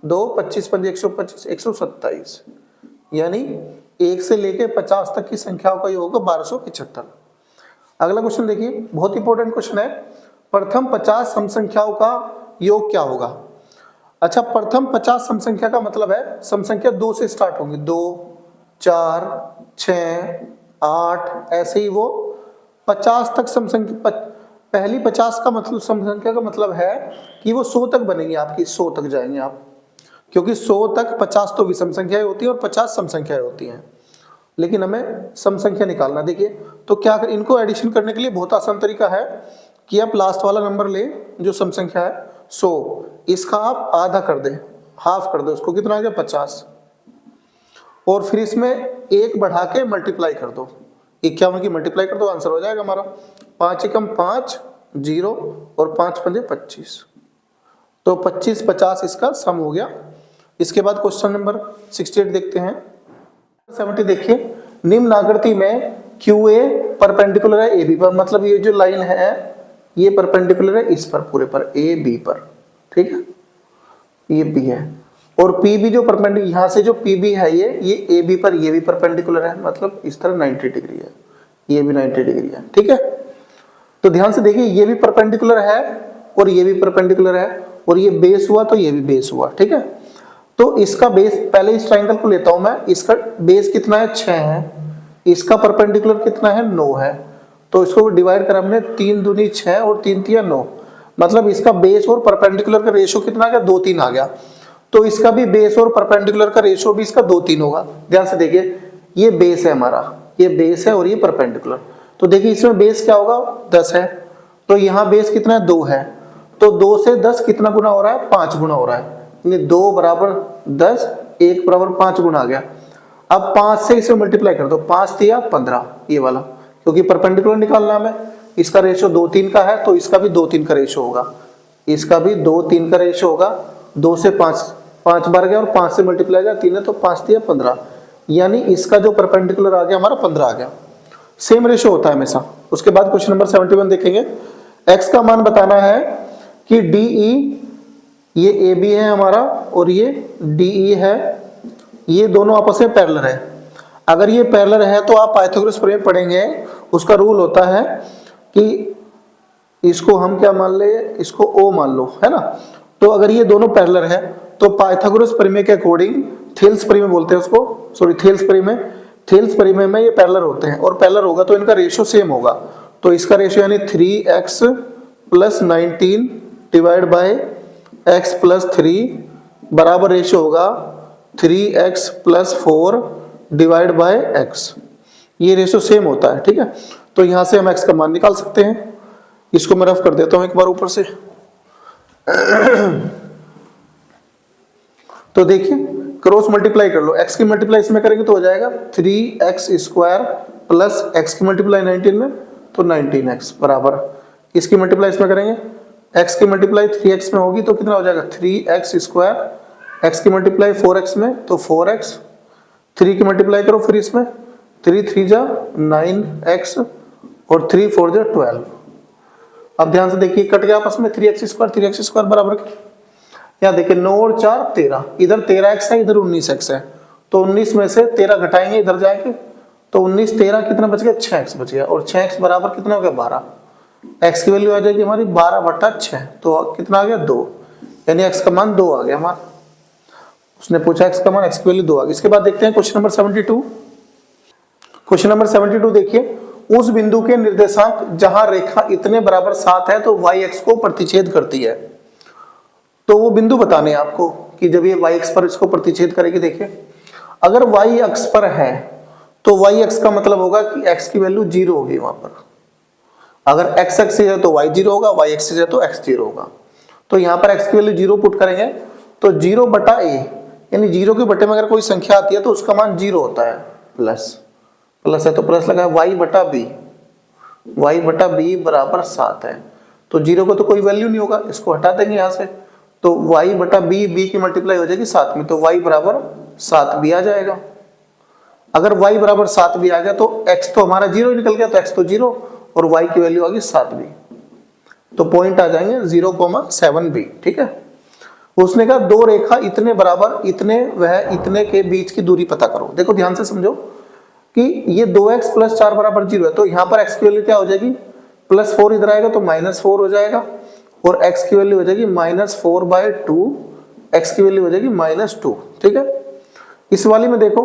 2 25 पंजे 125 127, यानी 1 से लेके 50 तक की संख्याओं का योग 1275। अगला क्वेश्चन देखिए, बहुत इंपॉर्टेंट क्वेश्चन है, प्रथम 50 सम संख्याओं का योग क्या होगा। अच्छा, प्रथम 50 सम संख्या का मतलब है सम संख्या 2 से स्टार्ट होंगी, 2 4 6 8, ऐसे ही वो 50 तक सम संख्या, पहली 50 का मतलब सम संख्या का मतलब है कि वो 100 तक बनेंगी आपकी, 100 तक जाएंगे आप, क्योंकि 100 तक 50 तो विषम संख्याएं होती है और 50 सम संख्याएं होती हैं, लेकिन हमें सम संख्या निकालना। देखिए तो क्या कर, इनको एडिशन करने के लिए बहुत आसान तरीका है कि आप लास्ट वाला नंबर लें जो सम संख्या है 100, इसका आप आधा कर दें, हाफ कर दो, उसको कितना आ गया 50, और फिर इसमें 1 बढ़ा के मल्टीप्लाई कर दो, 51 की मल्टीप्लाई कर दो, आंसर हो जाएगा हमारा 5 एकम 5 0 और 5 पंजे 25, तो 25 50 इसका सम हो गया। इसके बाद क्वेश्चन नंबर 68 देखते हैं। 70 देखिए, निम्न आकृति में QA परपेंडिकुलर है AB पर, मतलब ये जो लाइन है ये परपेंडिकुलर है इस पर, पूरे पर AB पर, ठीक है, ये B है, और PB जो परपेंडिकुलर यहाँ से जो PB है ये AB पर, ये भी परपेंडिकुलर है, मतलब इस तरह 90 डिग्री है, ये भी 90 डिग्री है, ठीक है। तो ध्यान से देखिए, ये भी परपेंडिकुलर है और ये भी परपेंडिकुलर है, और ये बेस हुआ तो ये भी बेस हुआ, ठीक है। तो इसका बेस, पहले इस ट्राइंगल को लेता हूं मैं, इसका बेस कितना है 6 है, इसका परपेंडिकुलर कितना है 9 है, तो इसको डिवाइड कर हमने 3 दूनी 6 और 3 तिया 9, मतलब इसका बेस और परपेंडिकुलर का रेशियो कितना आ गया 2 3 आ गया, तो इसका भी बेस और परपेंडिकुलर का रेशियो भी इसका 2 3 होगा। ध्यान से देखिए, ये बेस है हमारा, ये बेस है और ये परपेंडिकुलर, तो देखिए इसमें बेस क्या होगा 10 है, तो यहाँ बेस कितना है 2 है, तो 2 से 10 कितना गुना हो रहा है 5 गुना हो रहा है, यानी 2 बराबर 10, 1 बराबर 5 गुना आ गया। अब 5 से इसे मल्टीप्लाई कर दो, 5 तिया 15, ये वाला, क्योंकि परपेंडिकुलर निकालना हमें, इसका रेशियो 2 3 का है तो इसका भी 2 3 का रेशियो होगा, इसका भी 2 3 का रेशियो होगा। 2 से 5 5 बार गया और 5 से मल्टीप्लाई गया 3 है, तो 5 तिया 15, यानी इसका जो परपेंडिकुलर आ गया हमारा 15 आ गया। सेम रेशियो होता है हमेशा। उसके बाद क्वेश्चन नंबर 71 देखेंगे, x का मान बताना है कि DE, ये AB है हमारा और ये DE है, ये दोनों आपस में पैरेलल है। अगर ये पैरेलल है तो आप पाइथागोरस प्रमेय पढ़ेंगे, उसका रूल होता है कि इसको हम क्या मान ले, इसको O मान लो, है ना। तो अगर ये दोनों पैरेलल है तो पाइथागोरस प्रमेय के अकॉर्डिंग, थेल्स प्रमेय बोलते हैं उसको, सॉरी थेल्स प्रमेय में ये पैरेलल होते हैं, और पैरेलल होगा तो इनका रेशियो सेम होगा, तो इसका रेशियो यानी 3x + 19 डिवाइड बाय x + 3 बराबर रेशियो होगा 3x + 4 डिवाइड बाय x, ये रेशियो सेम होता है, ठीक है। तो यहाँ से हम x का मान निकाल सकते हैं, इसको मैं रफ कर देता हूँ एक बार ऊपर से। तो देखिए क्रॉस मल्टीप्लाई कर लो, x की मल्टीप्लाई इसमें करेंगे तो हो जाएगा 3x² प्लस x की मल्टीप्लाई 19 में तो 19x बराबर, इसकी मल्टीप्लाई इसमें करेंगे, x की मल्टीप्लाई 3x में होगी तो कितना हो जाएगा 3x², x की मल्टीप्लाई 4x में तो 4x, 3 की मल्टीप्लाई करो फिर इसमें, 3 3 जा 9x और 3 4 जा 12। अब ध्यान से देखिए कट गया आपस में 3x² बराबर, यहाँ देखिए 9 और 4 13, इधर 13x है इधर 19x है, तो 19 में से 13 घटाएंगे इधर जाएंगे तो 19 13 कितना बच गया 6x बच गया, और 6x बराबर कितना हो गया 12, x की वैल्यू आ जाएगी हमारी 12/6, तो कितना आ गया 2, यानी x का मान 2 आ गया हमारा। उसने पूछा x का मान, x की वैल्यू 2 आ गई। इसके बाद देखते हैं क्वेश्चन नंबर 72। क्वेश्चन नंबर 72 देखिए, उस बिंदु के निर्देशांक जहां रेखा इतने बराबर 7 है तो y x को प्रतिच्छेद करती है, तो वो बिंदु बताने हैं आपको कि जब ये y अक्ष पर इसको प्रतिच्छेद करेगी। देखिए अगर y अक्ष पर है तो वाई एक्स का मतलब होगा कि एक्स की वैल्यू 0 होगी वहां पर। अगर एक्स एक्सिस है तो वाई 0 होगा, वाई एक्सिस है तो एक्स 0 होगा। तो यहाँ पर एक्स की वैल्यू 0 पुट करेंगे तो 0 बटा ए, यानी 0 के बटे में अगर कोई संख्या आती है तो उसका मान 0 होता है। प्लस प्लस है तो प्लस लगा, वाई बटा बी, वाई बटा बी बराबर 7 है। तो 0 को तो कोई वैल्यू नहीं होगा, इसको हटा देंगे यहाँ से, तो वाई बटा बी, बी की मल्टीप्लाई हो जाएगी 7 में, तो वाई बराबर 7 भी आ जाएगा। अगर y बराबर 7 भी आ गया तो x तो हमारा 0 ही निकल गया, तो x तो 0 और y की वैल्यू आ गई 7 भी, तो पॉइंट आ जाएंगे 0,7 भी। ठीक है। उसने कहा दो रेखा इतने बराबर इतने वह इतने के बीच की दूरी पता करो। देखो ध्यान से समझो कि ये 2x प्लस 4 बराबर 0 है, तो यहाँ पर x की वैल्यू क्या हो जाएगी, +4 इधर आएगा तो -4 हो जाएगा, और x की वैल्यू हो जाएगी -4/2, x की वैल्यू हो जाएगी -2। ठीक है। इस वाली में देखो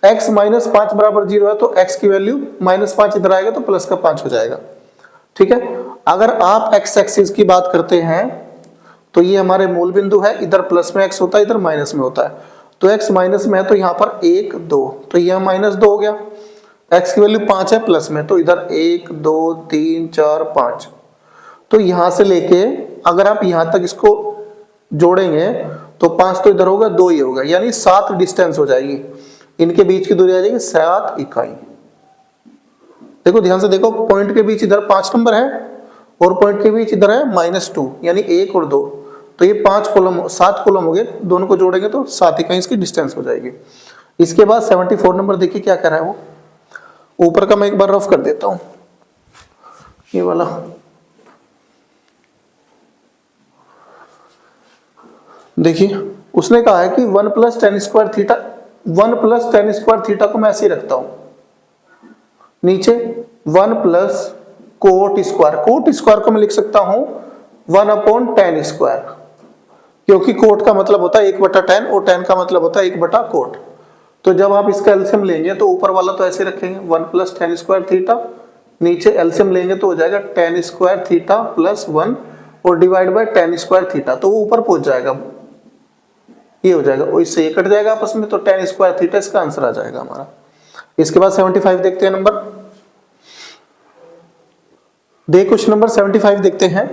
x -5 बराबर 0 है, तो x की वैल्यू -5 इधर आएगा तो प्लस का 5 हो जाएगा। ठीक है। अगर आप x एक्सिस की बात करते हैं तो ये हमारे मूल बिंदु है, इधर प्लस में x होता है, इधर माइनस में होता है, तो x माइनस में है तो यहाँ पर 1 2, तो यह -2 हो गया। x की वैल्यू 5 है प्लस में, तो इधर 1 2 3 4 5, तो यहां से लेके अगर आप यहां तक इसको जोड़ेंगे तो 5 तो इधर होगा, 2 ही होगा, यानी 7 डिस्टेंस हो जाएगी, इनके बीच की दूरी आ जाएगी 7 इकाई। देखो ध्यान से देखो, पॉइंट के बीच इधर 5 नंबर है और पॉइंट के बीच इधर है -2, यानी 1 और 2, तो ये 5 कॉलम 7 कॉलम हो गए, दोनों को जोड़ेंगे तो 7 इकाई इसकी डिस्टेंस हो जाएगी। इसके बाद 74 नंबर देखिए क्या कह रहा है वो, ऊपर का मैं एक बार रफ कर देता हूं, ये वाला। देखिए उसने कहा है कि 1 + tan² थीटा, 1 + tan² थीटा को मैं ऐसे ही रखता हूं, नीचे 1 + cot², cot² को मैं लिख सकता हूं 1/tan², क्योंकि cot का मतलब होता है 1/tan और tan का मतलब होता है 1/cot। तो जब आप इसका एलसीएम लेंगे तो ऊपर वाला तो ऐसे रखेंगे 1 + tan² थीटा, नीचे एलसीएम लेंगे तो हो जाएगा tan² थीटा + 1 और डिवाइड बाय tan² थीटा, तो वो ऊपर पहुंच जाएगा, ये हो जाएगा, और इससे ये कट जाएगा आपस में, तो tan² थीटा इसका आंसर आ जाएगा हमारा। इसके बाद 75 देखते हैं नंबर, क्वेश्चन नंबर 75 देखते हैं।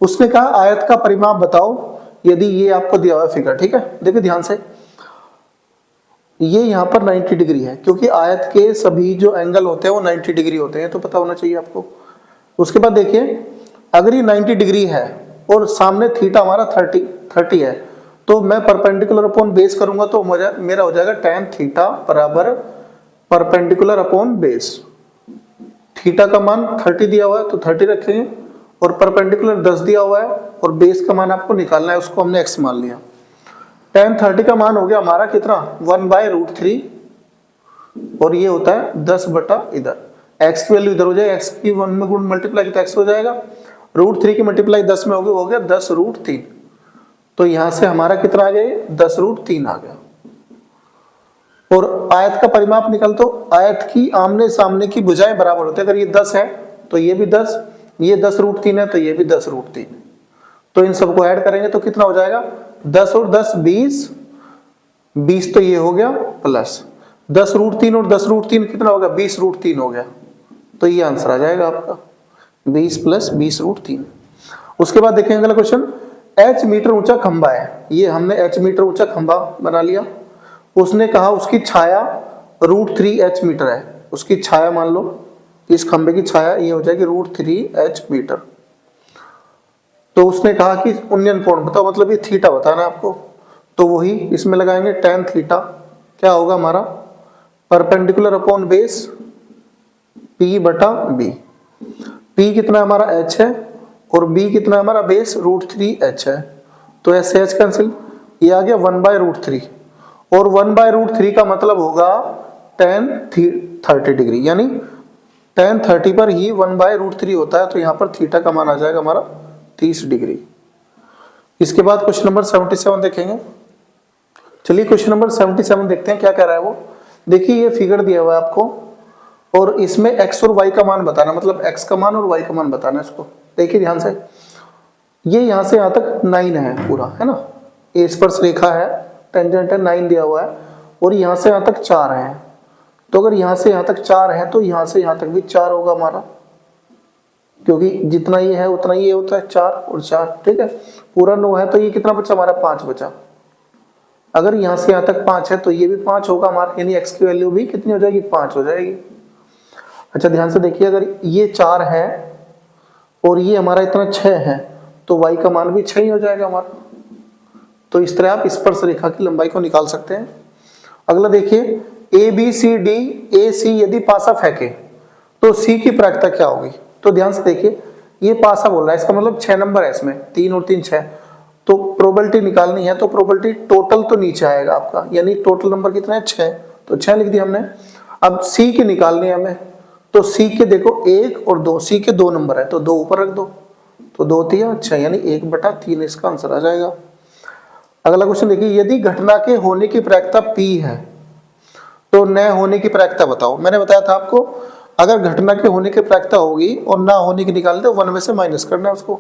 उसने कहा आयत का परिमाप बताओ यदि ये आपको दिया हुआ फिगर। ठीक है, देखिए ध्यान से, ये यहाँ पर 90 डिग्री है, क्योंकि आयत के सभी जो एंगल होते हैं वो 90 डिग्री होते हैं, तो पता होना चाहिए आपको। उसके बाद देखिए अगर ये 90 डिग्री है और सामने थीटा हमारा 30 है, तो मैं परपेंडिकुलर अपॉन बेस करूंगा तो मेरा हो जाएगा tan थीटा बराबर परपेंडिकुलर अपॉन बेस। थीटा का मान 30 दिया हुआ है तो 30 रखेंगे, और परपेंडिकुलर 10 दिया हुआ है, और बेस का मान आपको निकालना है, उसको हमने x मान लिया। tan 30 का मान हो गया हमारा कितना, 1/√3, और ये होता है 10 बटा इधर, x की वैल्यू इधर हो जाएगी, x की 1 में गुण मल्टीप्लाई तो x हो जाएगा, √3 की मल्टीप्लाई 10 में हो गया 10√3, तो यहां से हमारा कितना आ गया, 10√3 आ गया। और आयत का परिमाप निकल, तो आयत की आमने सामने की भुजाएं बराबर होती है, अगर ये 10 है तो ये भी 10, ये 10√3 है तो ये भी 10√3, तो इन सबको ऐड करेंगे तो कितना हो जाएगा, 10 और 10 20, 20 तो ये हो गया, प्लस 10√3 और 10√3 कितना होगा, 20√3 हो गया, तो ये आंसर आ जाएगा आपका 20 + 20√3। उसके बाद देखेंगे अगला क्वेश्चन, h मीटर ऊंचा खंबा है, ये हमने h मीटर ऊंचा खंबा बना लिया। उसने कहा उसकी छाया √3h मीटर है, उसकी छाया मान लो इस खंबे की छाया ये हो जाएगी √3h मीटर। तो उसने कहा कि उन्नयन कोण बताओ, मतलब ये थीटा बताना आपको, तो वही इसमें लगाएंगे tan थीटा, क्या होगा हमारा perpendicular upon base p/b, p कितना हमारा h है और b कितना हमारा बेस √3h है, तो ऐसे h कैंसिल, ये आ गया 1/√3, और 1/√3 का मतलब होगा tan 30 डिग्री, यानी tan 30 पर ही 1/√3 होता है, तो यहाँ पर थीटा का मान आ जाएगा हमारा 30 डिग्री। इसके बाद क्वेश्चन नंबर 77 देखेंगे। चलिए क्वेश्चन नंबर 77 देखते हैं क्या कह रहा है वो। देखिए ये फिगर दिया हुआ है आपको, और इसमें x और y का मान बताना, मतलब x का मान और y का मान बताना है इसको। देखिए ध्यान से, ये यहाँ से यहाँ तक 9 है पूरा, है ना, ये स्पर्श रेखा है, टेंजेंट है, 9 दिया हुआ है, और यहाँ से यहाँ तक 4 है, तो अगर यहाँ से यहाँ तक 4 है तो यहाँ से यहाँ तक भी 4 होगा हमारा, क्योंकि जितना ये है उतना ये होता है, 4 और 4, ठीक है। पूरा 9 है तो ये कितना बचा हमारा, 5 बचा। अगर यहाँ से यहाँ तक 5 है तो ये भी 5 होगा हमारा, यानी x की वैल्यू भी कितनी हो जाएगी, 5 हो जाएगी। अच्छा ध्यान से देखिए, अगर ये 4 है और ये हमारा इतना 6 है तो y का मान भी 6 ही हो जाएगा हमारा। तो इस तरह आप स्पर्श रेखा की लंबाई को निकाल सकते हैं। अगला देखिए, ABCD AC यदि पासा फेंके तो C की प्रायिकता क्या होगी। तो ध्यान से देखिए, ये पासा बोल रहा है, इसका मतलब 6 नंबर है इसमें, 3 और 3 6, तो प्रोबेबिलिटी निकालनी है। तो प्रोबेबिलिटी टोटल तो नीचे आएगा आपका, यानी टोटल नंबर कितना है, 6, तो 6 लिख दिया हमने। अब C की निकालनी है हमें, तो C के देखो 1 और 2, C के 2 नंबर है तो 2 ऊपर रख दो, तो 2 3 6, यानी 1/3 इसका आंसर आ जाएगा। अगला क्वेश्चन देखिए, यदि घटना के होने की प्रायिकता P है तो न होने की प्रायिकता बताओ। मैंने बताया था आपको, अगर घटना के होने की प्रायिकता होगी और ना होने की निकालते तो 1 में से माइनस करना है उसको।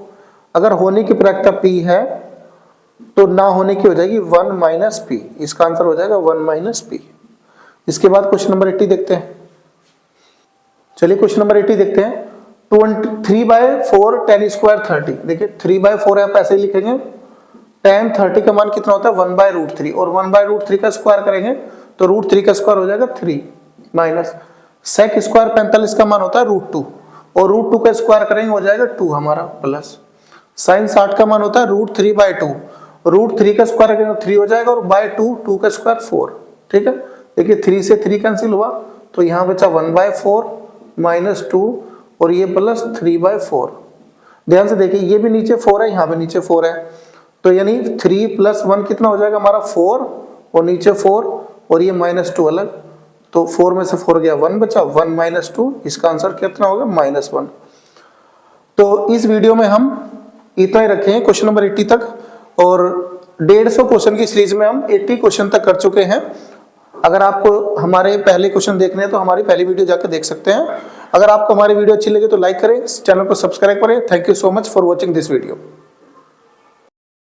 अगर होने की प्रायिकता P है तो ना होने की हो जाएगी 1 - P, इसका आंसर हो जाएगा 1 - P। इसके बाद क्वेश्चन नंबर 80 देखते हैं। चलिए क्वेश्चन नंबर 80 देखते हैं। 3/4 tan² 30। देखिए 3/4 आप ऐसे ही लिखेंगे, tan 30 का मान कितना होता है, 1/√3, और 1/√3 का स्क्वायर करेंगे तो √3 का स्क्वायर हो जाएगा 3, माइनस sec² 45 का मान होता है √2, और √2 का स्क्वायर करेंगे हो जाएगा 2 हमारा, प्लस sin 60 का मान होता है √3/2, √3 का स्क्वायर करेंगे 3 हो जाएगा, और बाय 2 का स्क्वायर 4, ठीक है। देखिए 3 से 3 कैंसिल हुआ तो यहाँ बचा 1/4 - 2 और ये प्लस 3/4। ध्यान से देखिए, ये भी नीचे 4 है, यहाँ भी नीचे 4 है, तो यानी 3 + 1 कितना हो जाएगा हमारा 4, और नीचे 4 और ये -2 अलग, तो 4 में से 4 गया 1 बचा, 1 - 2, इसका आंसर कितना होगा, -1। तो इस वीडियो में हम इतना ही रखे हैं, क्वेश्चन नंबर 80 तक, और 150 क्वेश्चन की सीरीज में हम 80 क्वेश्चन तक कर चुके हैं। अगर आपको हमारे पहले क्वेश्चन देखने हैं तो हमारी पहली वीडियो जाकर देख सकते हैं। अगर आपको हमारी वीडियो अच्छी लगे तो लाइक करें, चैनल को सब्सक्राइब करें। Thank you so much for watching this video.